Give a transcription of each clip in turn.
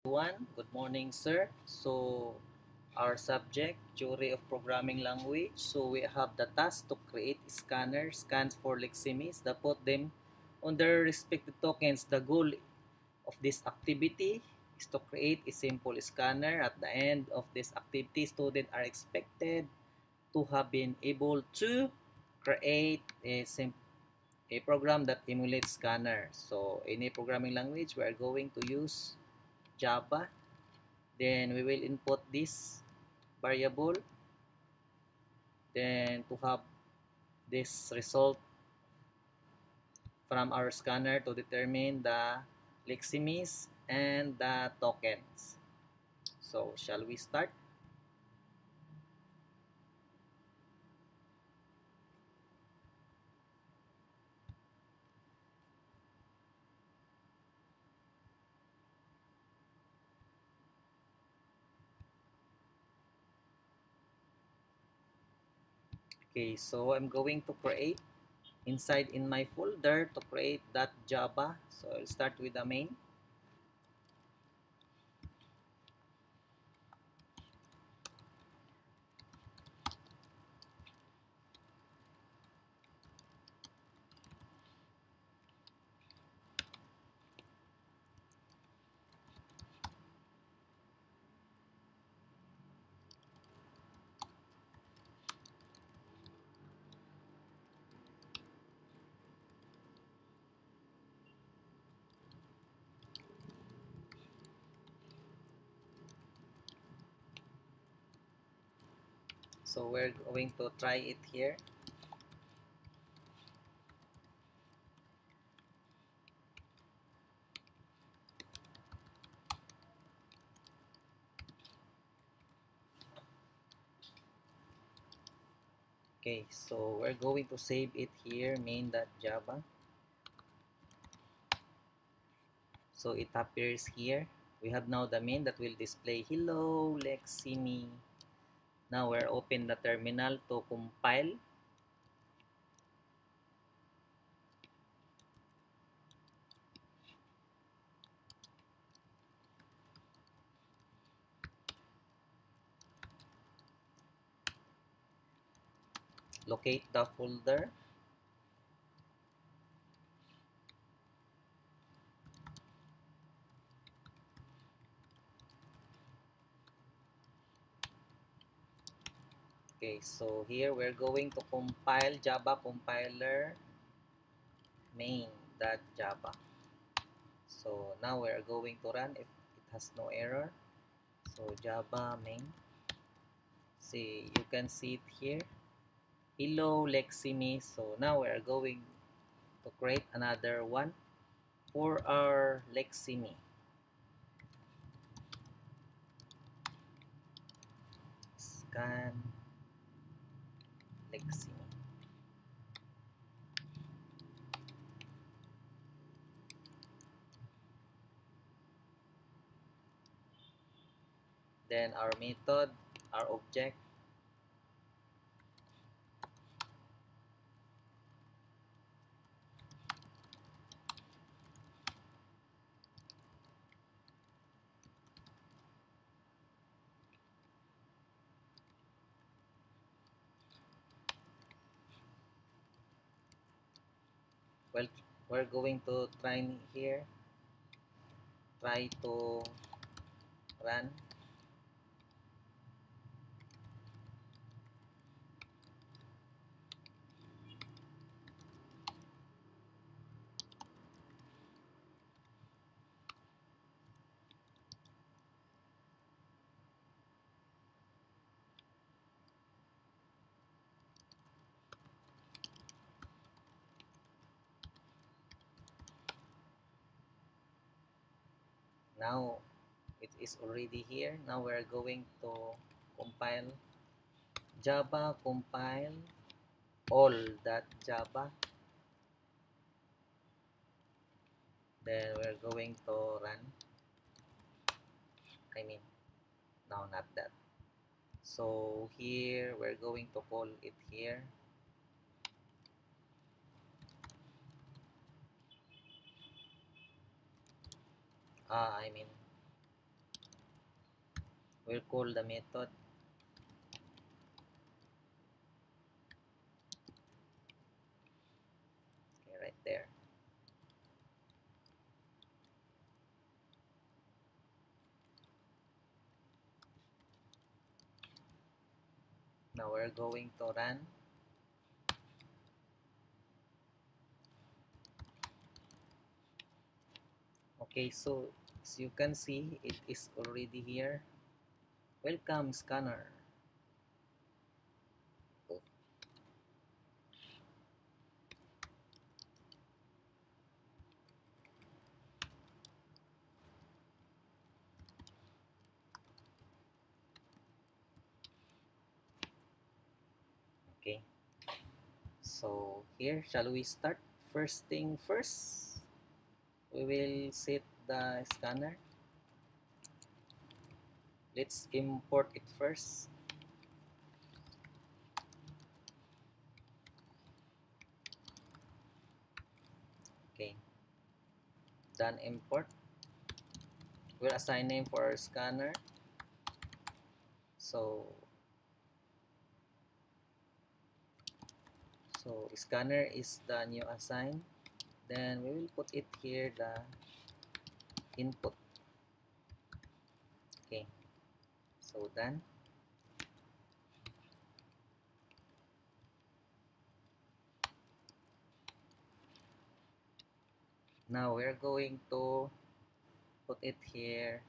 everyone. Good morning, sir. So, our subject, theory of programming language. So, we have the task to create scans for lexemes that put them on their respective tokens. The goal of this activity is to create a simple scanner. At the end of this activity, students are expected to have been able to create a program that emulates scanner. So, in a programming language, we are going to use Java. Then we will input this variable, then to have this result from our scanner to determine the lexemes and the tokens. So shall we start? Okay, so I'm going to create inside in my folder to create that Java. So I'll start with the main. So we're going to try it here. Okay, so we're going to save it here, main.java. So it appears here. We have now the main that will display hello Leximi. Now we're open the terminal to compile. Locate the folder. Okay, so here we're going to compile Java compiler main.java. So now we're going to run if it has no error. So Java main. See, you can see it here. Hello Leximi. So now we're going to create another one for our Leximi. Scan Leximi. Then our method, our object. Well, we're going to try here. Try to run. Now it is already here. Now we're going to compile Java compile all.java. Then we're going to run. I mean, no, not that. So here we're going to call it here. I mean, We'll call the method. Okay, right there. Now we're going to run. Okay, so as you can see, it is already here. Welcome, scanner. Okay, so here, shall we start? First thing first, we will set the scanner. Let's import it first. Okay, done import. We'll assign name for our scanner. So scanner is the new assign. Then we will put it here, the input. Okay, so done. Now we're going to put it here.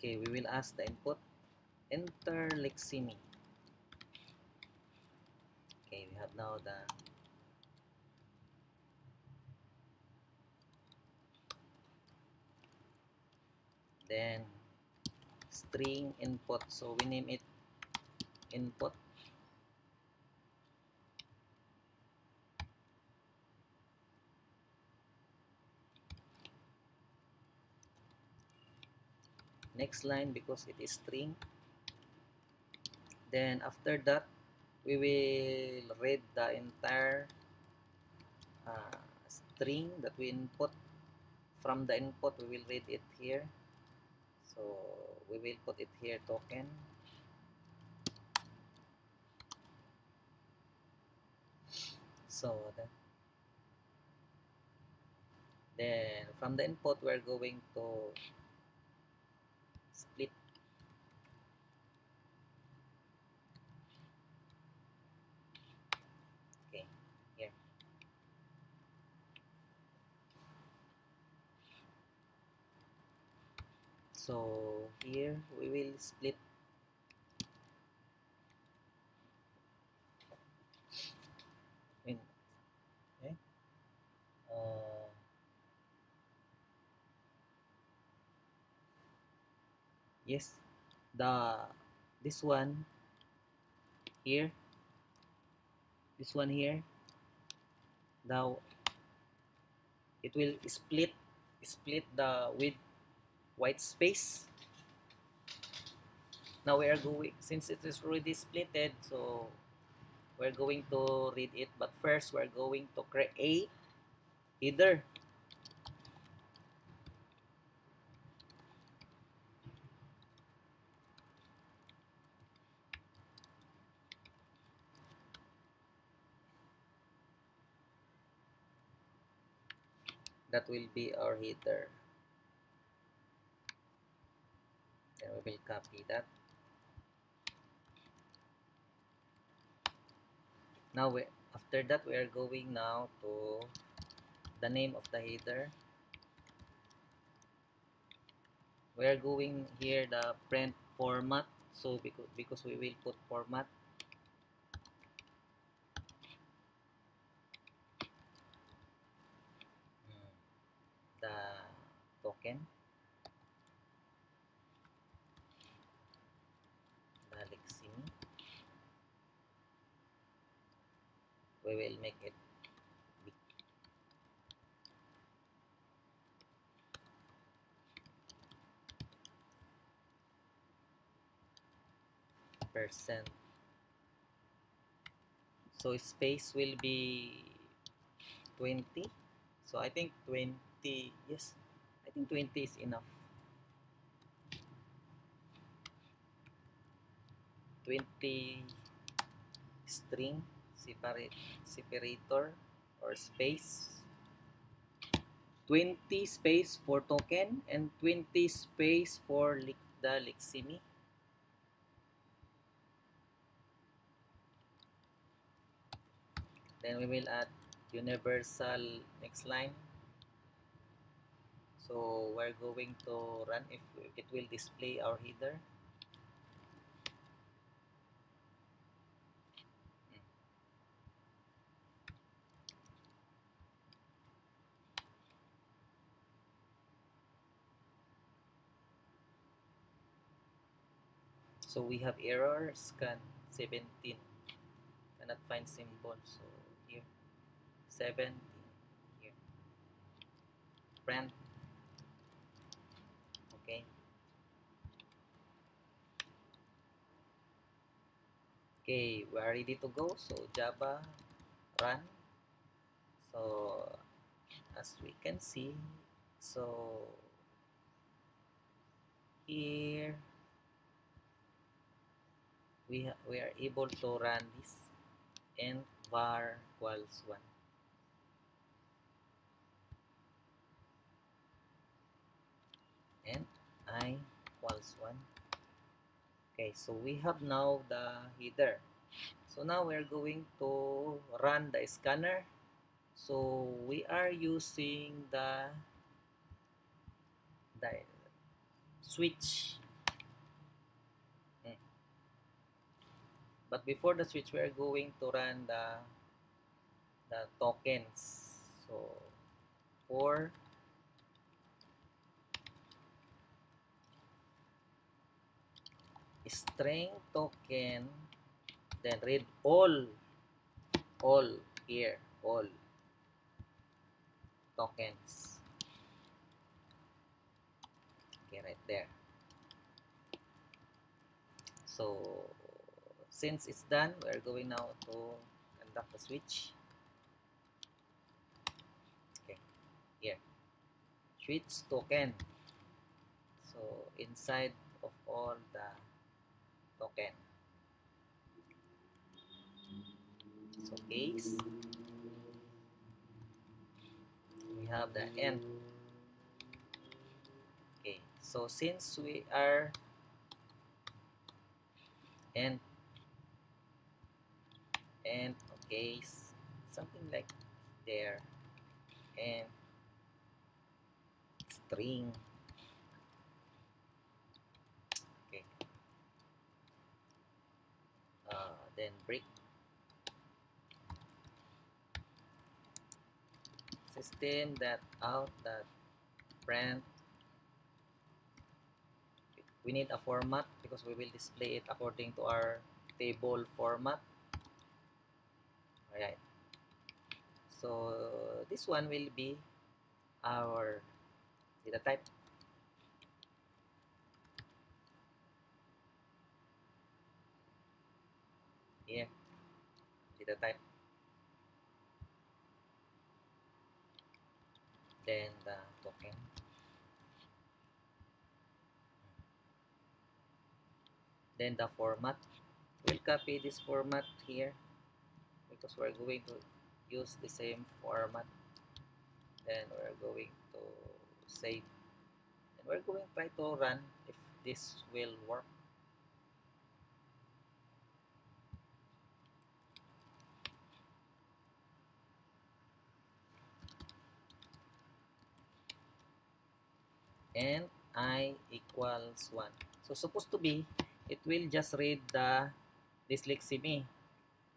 Okay, we will ask the input, enter Leximi. Okay, we have now the then string input, so we name it input. Next line, because it is string. Then after that, we will read the entire string that we input. From the input, we will read it here. So we will put it here, token. So then from the input, we're going to split. Okay, here. So here we will split in, okay. Yes, this one here, this one here, now it will split the with white space. Now we are going, since it is already splitted, so we're going to read it, but first we're going to create header. That will be our header. Then we will copy that. Now after that, we are going now to the name of the header. We are going here the print format, so because we will put format. The token. we will make it big. Percent. So space will be 20. So I think 20, yes, I think 20 is enough. 20 string separator or space. 20 space for token and 20 space for the Leximi. Then we will add universal next line. So we're going to run if it will display our header. So we have error scan 17, cannot find symbol. So here 17, here print. Okay. Okay, we are ready to go. So Java run. So as we can see, so here we are able to run this and var equals 1. And I equals 1. Okay, so we have now the header. So now we're going to run the scanner. So we are using the switch. But before the switch, we are going to run the tokens. So for string token, then read all here, all tokens. Okay, right there. So since it's done, we're going now to conduct the switch. Okay, here, switch token. So inside of all the token. So case, we have the end. Okay, so since we are end okay, something like there, and string. Okay, then break system that out that print. We need a format because we will display it according to our table format. Alright, so this one will be our data type. Here, data type. Then the token. Then the format. We'll copy this format here because we're going to use the same format. Then we're going to save. And we're going to try to run if this will work. And I equals 1. So supposed to be, it will just read this Leximi.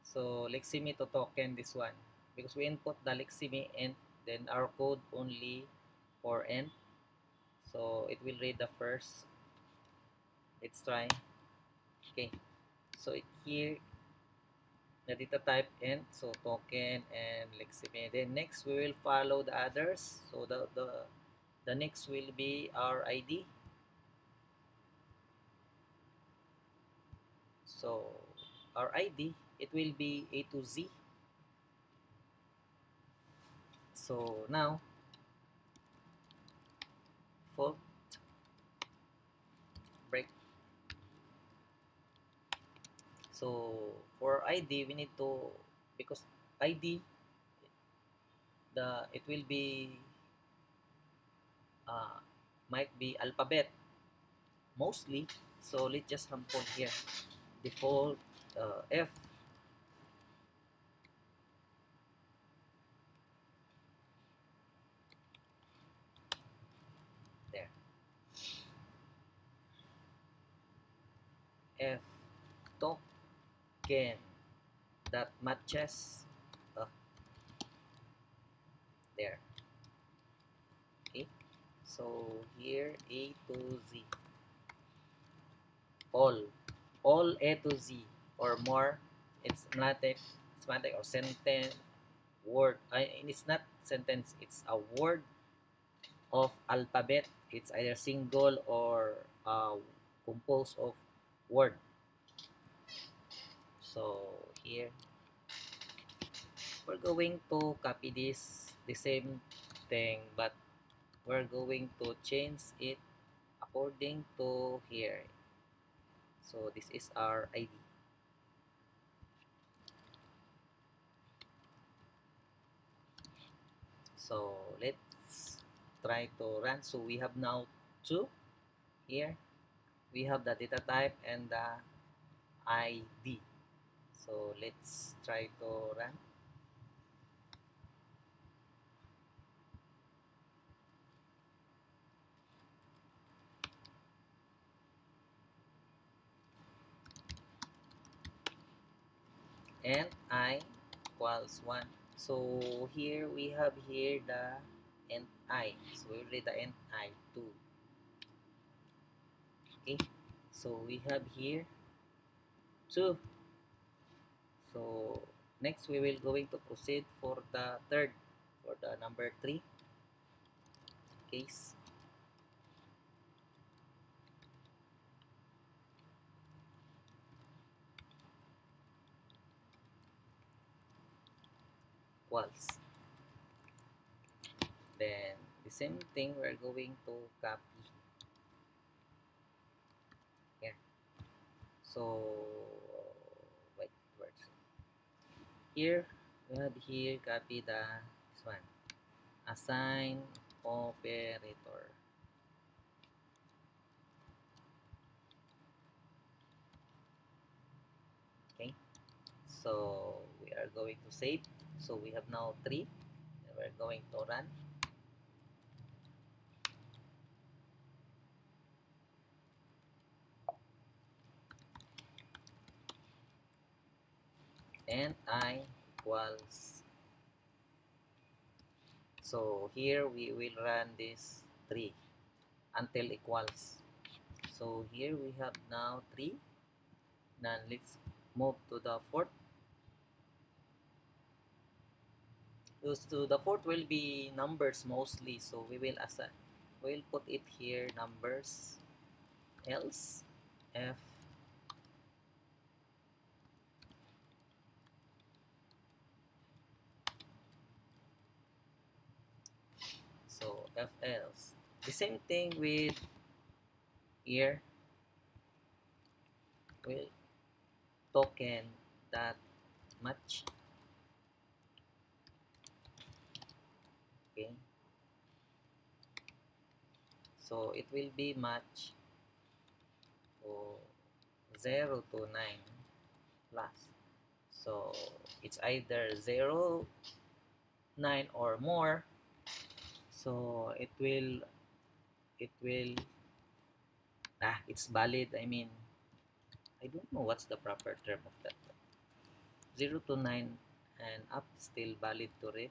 So Leximi to token this one. Because we input the Leximi and then our code only for end. So it will read the first. Let's try. Okay. So here the data type int, so token and lexeme. Then next we will follow the others. So the next will be our ID. So our ID, it will be A to Z. So now default break. So for ID we need to, because ID, the it will be uh, might be alphabet mostly. So let's just put here default F. There, F token that matches uh, there. Okay, so here A to Z, all A to Z or more. It's semantic or sentence word. It's not sentence, it's a word of alphabet. It's either single or composed of word. So here we're going to copy this, the same thing, but we're going to change it according to here. So this is our ID. So let's try to run. So we have now two here. We have the data type and the ID. So let's try to run. And I equals 1. So here we have here the int I. So we read the int I 2. Okay. So we have here 2. So next we will going to proceed for the third, for the number 3 case. Equals. Then the same thing we're going to copy here. So wait, words. Here we have here copy this one. Assign operator. Okay. So we are going to save. So we have now 3. And we're going to run. And I equals. So here we will run this 3 until equals. So here we have now 3. Now let's move to the fourth. So the fourth will be numbers mostly. So we will assign. We'll put it here numbers. Else F so F else. The same thing with here. Will token that match. Okay. So it will be match to 0 to 9 plus. So it's either 0, 9 or more. So it will it's valid. I mean, I don't know what's the proper term of that. 0 to 9 and up still valid to read.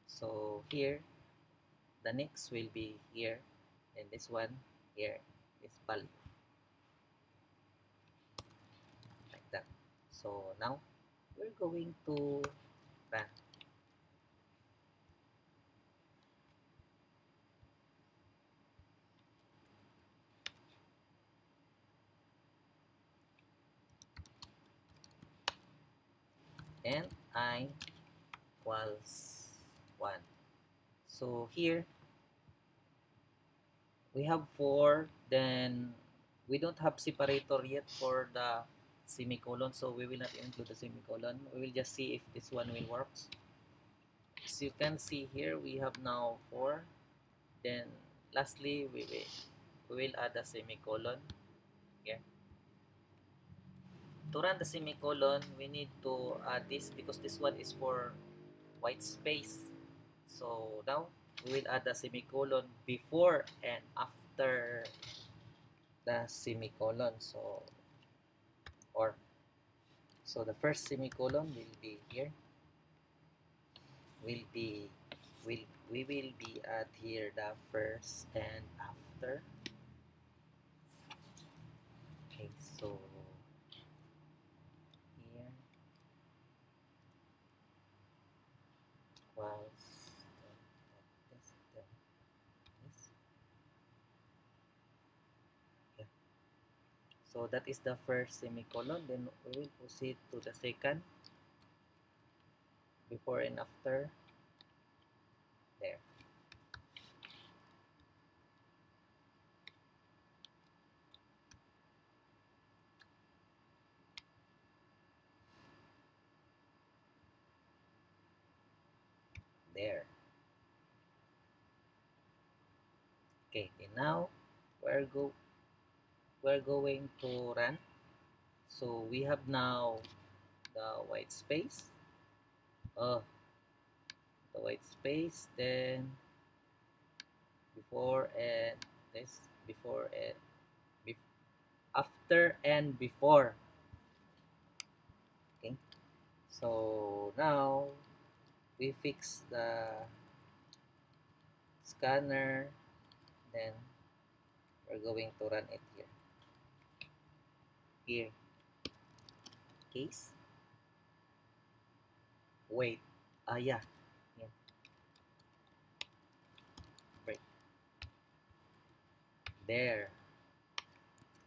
So here the next will be here, and this one here is valid, like that. So now we're going to run. And I equals 1. So here we have 4, then we don't have separator yet for the semicolon, so we will not include the semicolon. We will just see if this one will work. As you can see here, we have now 4. Then lastly, we will add a semicolon here. To run the semicolon, we need to add this because this one is for white space. So now we will add the semicolon before and after the semicolon. So the first semicolon will be here. We will be at here the first and after. Okay, so here equals this. Yeah. So that is the first semicolon. Then we will proceed to the second, before and after. There. There. Okay, and now we're going to run. So we have now the white space. The white space, then before and this, before and after and before. Okay, so now we fix the scanner, then we're going to run it here case. Wait, yeah, right there.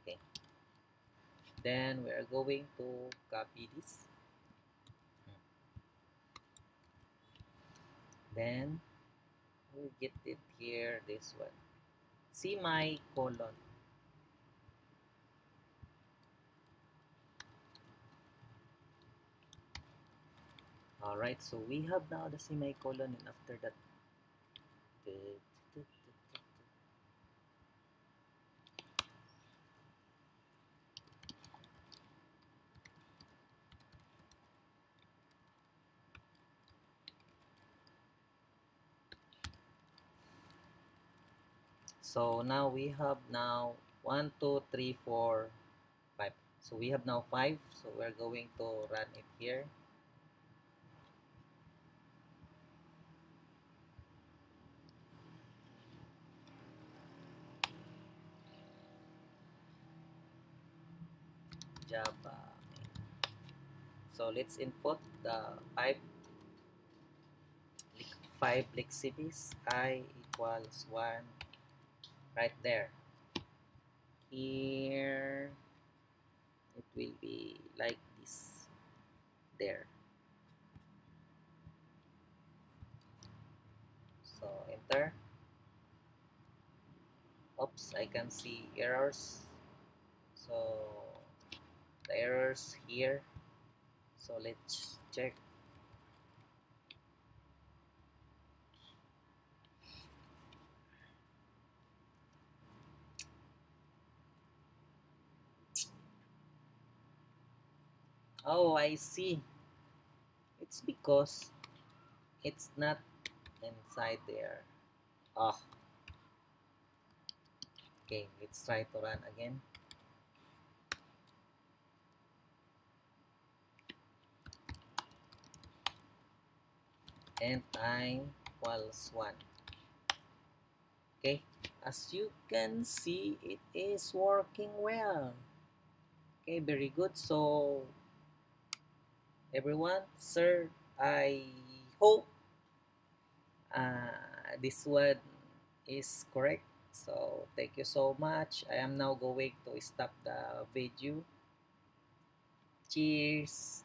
Okay, then we are going to copy this, then we get it here, this one, semicolon. Alright, so we have now the semicolon, and after that, so now we have now 1, 2, 3, 4, 5. So we have now 5. So we're going to run it here. Java. So let's input the 5 Lexibis. I equals 1 right there. Here it will be like this. There. So enter. Oops, I can see errors. So the errors here. So let's check. Oh, I see. It's because it's not inside there. Oh. Okay, let's try to run again. And I equals 1. Okay, as you can see, it is working well. Okay, very good. So everyone. Sir, I hope this one is correct. So thank you so much. I am now going to stop the video. Cheers.